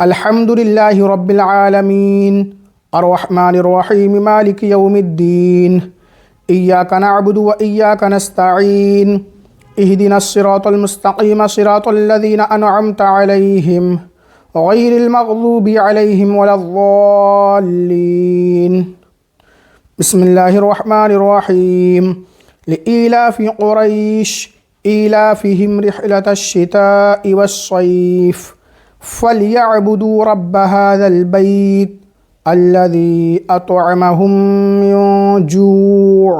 الحمدللہ رب العالمین الرحمن الرحیم مالک یوم الدین ایاک نعبد و ایاک نستعین اہدنا الصراط المستقیم صراط الذین انعمت علیہم غیر المغضوب علیہم ولا الضالین بسم اللہ الرحمن الرحیم لإیلاف قریش ایلافہم رحلة الشتاء والصیف فَلْيَعْبُدُوا رَبَّ هَذَا الْبَيْتِ الَّذِي أَطْعَمَهُم مِّن جُوعٍ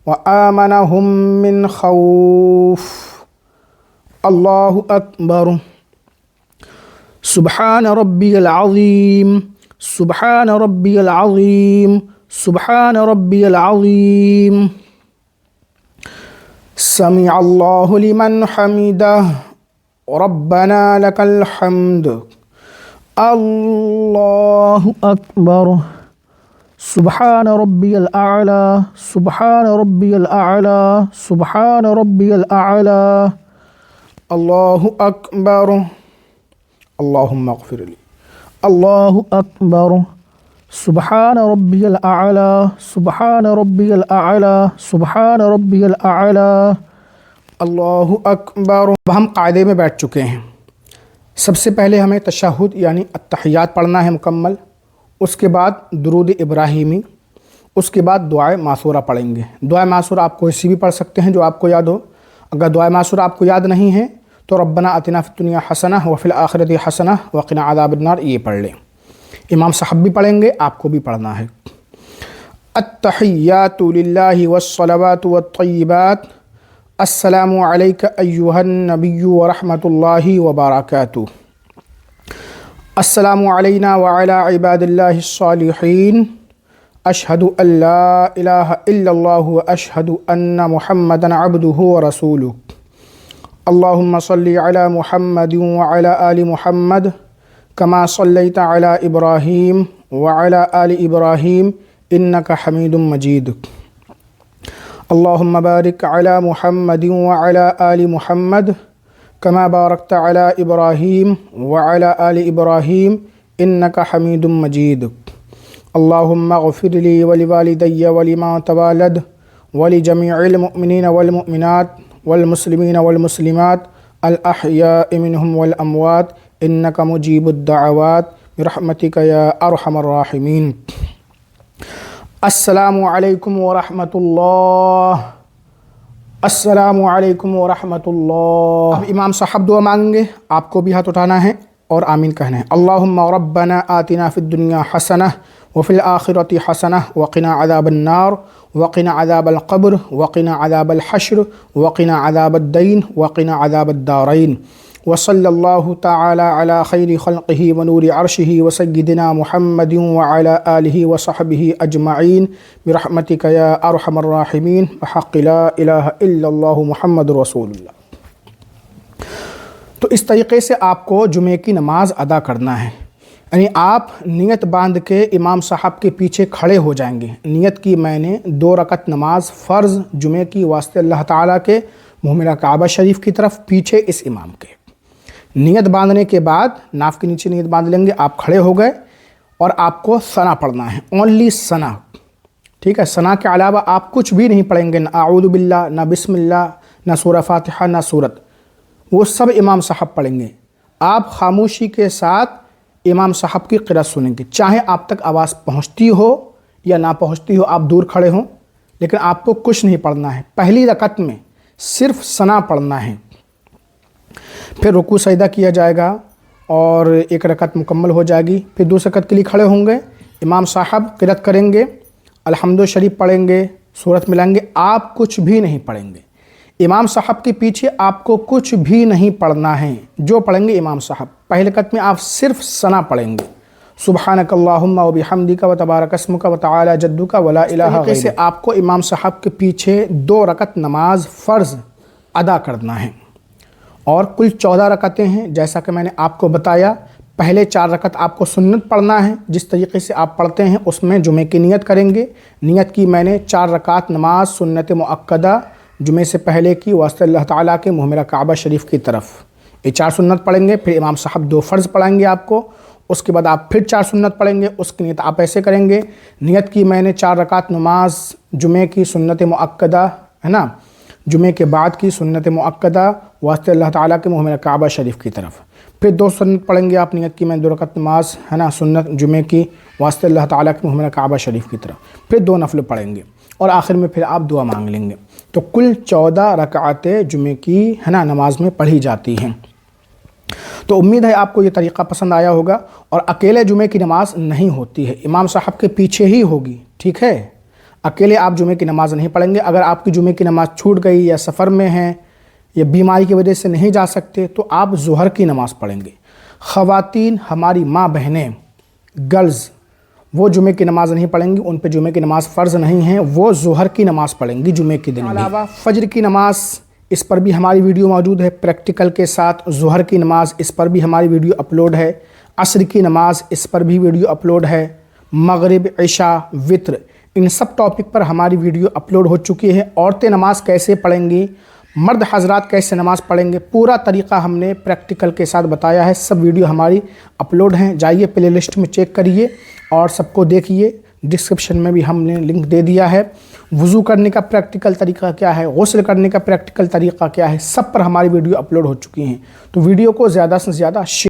وَآمَنَهُم مِّنْ خَوْفٍ اللہ اکبر سبحان ربی العظیم سبحان ربی العظیم سبحان ربی العظیم سمع اللہ لمن حمدہ ربنا لك الحمد اللہ اکبر سبحان ربی الاعلی سبحان ربی الاعلی سبحان ربی الاعلی اللہ اکبر اللہم اغفر لی اللہ اکبر سبحان ربی الاعلی سبحان ربی الاعلی سبحان ربی الاعلی اللہ اکبر۔ اب ہم قاعدے میں بیٹھ چکے ہیں۔ سب سے پہلے ہمیں تشہد یعنی التحیات پڑھنا ہے مکمل، اس کے بعد درود ابراہیمی، اس کے بعد دعائے معثورہ پڑھیں گے۔ دعائے معثورہ آپ کوئی سی بھی پڑھ سکتے ہیں جو آپ کو یاد ہو۔ اگر دعائے معثورہ آپ کو یاد نہیں ہے تو ربنا آتنا فی الدنیا حسنہ وفی الآخرۃ حسنہ وقنا عذاب النار یہ پڑھ لیں۔ امام صاحب بھی پڑھیں گے، آپ کو بھی پڑھنا ہے۔ التحیات للہ والصلوات والطیبات السلام علیک ایہا النبی ورحمۃ اللہ وبرکاتہ السلام علینا وعلی عباد اللہ الصالحین اشہد ان لا الہ الا اللہ واشہد ان محمدا عبدہ ورسولہ اللہم صلی علی محمد وعلی آل محمد کما صلیت علی ابراہیم وعلی آل ابراہیم انک حمید مجید اللہم بارک علی محمد وعلی آل محمد کما بارکت علی ابراہیم وعلی آل ابراہیم انک حمید مجید اللہم اغفر لی ولوالدی ولمن تولد ولجمیع المؤمنین والمؤمنات والمسلمین والمسلمات الاحیاء منہم والاموات انک مجیب الدعوات برحمتک یا ارحم الراحمین۔ السلام علیکم ورحمۃ اللہ السلام علیکم ورحمۃ اللہ۔ اب امام صاحب دعا مانگیں گے، آپ کو بھی ہاتھ اٹھانا ہے اور آمین کہنا ہے۔ اللہم ربنا آتنا فی الدنیا حسنہ وفی الآخرۃ حسنہ وقنا عذاب النار وقنا عذاب القبر وقنا عذاب الحشر وقنا عذاب الدین وقنا عذاب الدارین وصلی اللہ تعالی علی خیر خلقہ ونور عرشہ وسیدنا محمد وعلی آلہ وصحبہ اجمعین برحمتک یا ارحم الراحمین بحق لا الہ الا اللہ محمد رسول اللہ۔ تو اس طریقے سے آپ کو جمعے کی نماز ادا کرنا ہے، یعنی آپ نیت باندھ کے امام صاحب کے پیچھے کھڑے ہو جائیں گے۔ نیت کی میں نے 2 رکعت نماز فرض جمعے کی واسطے اللہ تعالیٰ کے محمرہ کعبہ شریف کی طرف پیچھے اس امام کے۔ نیت باندھنے کے بعد ناف کے نیچے نیت باندھ لیں گے، آپ کھڑے ہو گئے اور آپ کو ثنا پڑھنا ہے، اونلی ثنا، ٹھیک ہے۔ ثنا کے علاوہ آپ کچھ بھی نہیں پڑھیں گے، نہ اعوذ باللہ، نہ بسم اللہ، نہ سورہ فاتحہ، نہ سورت، وہ سب امام صاحب پڑھیں گے۔ آپ خاموشی کے ساتھ امام صاحب کی قرأت سنیں گے، چاہے آپ تک آواز پہنچتی ہو یا نہ پہنچتی ہو، آپ دور کھڑے ہوں، لیکن آپ کو کچھ نہیں پڑھنا ہے۔ پہلی رکعت میں صرف ثنا پڑھنا ہے، پھر رکوع سجدہ کیا جائے گا اور 1 رکعت مکمل ہو جائے گی، پھر 2 رکعت کے لیے کھڑے ہوں گے، امام صاحب قرأت کریں گے، الحمد شریف پڑھیں گے، سورت ملائیں گے، آپ کچھ بھی نہیں پڑھیں گے۔ امام صاحب کے پیچھے آپ کو کچھ بھی نہیں پڑھنا ہے، جو پڑھیں گے امام صاحب۔ پہلی رکعت میں آپ صرف ثنا پڑھیں گے، سبحانک اللہم وبحمدک وتبارک اسمک وتعالی جدک ولا الہ غیرک۔ اس سے آپ کو امام صاحب کے پیچھے 2 رکعت نماز فرض ادا کرنا ہے، اور کل 14 رکعتیں ہیں جیسا کہ میں نے آپ کو بتایا۔ پہلے 4 رکعت آپ کو سنت پڑھنا ہے، جس طریقے سے آپ پڑھتے ہیں اس میں جمعے کی نیت کریں گے۔ نیت کی میں نے 4 رکعت نماز سنت مؤکدہ جمعے سے پہلے کی واسطے اللہ تعالیٰ کے محمرہ کعبہ شریف کی طرف، یہ 4 سنت پڑھیں گے، پھر امام صاحب 2 فرض پڑھائیں گے آپ کو، اس کے بعد آپ پھر 4 سنت پڑھیں گے. اس کی نیت آپ ایسے کریں گے, نیت کی میں نے 4 رکعت نماز جمعے کی سنت مؤکدہ ہے نا, جمعے کے بعد کی سنت مؤکدہ واسطے اللہ تعالیٰ کے محرم کعبہ شریف کی طرف. پھر 2 سنت پڑھیں گے آپ, نیت کی میں 2 رکعت نماز ہے نا سنت جمعے کی واسطے اللہ تعالیٰ کے محرم کعبہ شریف کی طرف. پھر 2 نفل پڑھیں گے اور آخر میں پھر آپ دعا مانگ لیں گے. تو کل 14 رکعتیں جمعے کی ہے نا نماز میں پڑھی جاتی ہیں. تو امید ہے آپ کو یہ طریقہ پسند آیا ہوگا. اور اکیلے جمعے کی نماز نہیں ہوتی ہے, امام صاحب کے پیچھے ہی ہوگی, ٹھیک ہے. اکیلے آپ جمعے کی نماز نہیں پڑھیں گے. اگر آپ کی جمعے کی نماز چھوٹ گئی یا سفر میں ہیں یا بیماری کی وجہ سے نہیں جا سکتے تو آپ ظہر کی نماز پڑھیں گے. خواتین ہماری ماں بہنیں گرلز وہ جمعے کی نماز نہیں پڑھیں گی, ان پہ جمعے کی نماز فرض نہیں ہے, وہ ظہر کی نماز پڑھیں گی جمعے کے دن. علاوہ فجر کی نماز اس پر بھی ہماری ویڈیو موجود ہے پریکٹیکل کے ساتھ. ظہر کی نماز اس پر بھی ہماری ویڈیو اپلوڈ ہے. عصر کی نماز اس پر بھی ویڈیو اپلوڈ ہے. مغرب, عشاء, وتر, ان سب ٹاپک پر ہماری ویڈیو اپلوڈ ہو چکی ہے. عورتیں نماز کیسے پڑھیں گی, مرد حضرات کیسے نماز پڑھیں گے, پورا طریقہ ہم نے پریکٹیکل کے ساتھ بتایا ہے. سب ویڈیو ہماری اپلوڈ ہیں, جائیے پلے لسٹ میں چیک کریے اور سب کو دیکھیے. ڈسکرپشن میں بھی ہم نے لنک دے دیا ہے. وضو کرنے کا پریکٹیکل طریقہ کیا ہے, غسل کرنے کا پریکٹیکل طریقہ کیا ہے, سب پر ہماری ویڈیو اپلوڈ ہو چکی ہیں. تو ویڈیو کو زیادہ سے زیادہ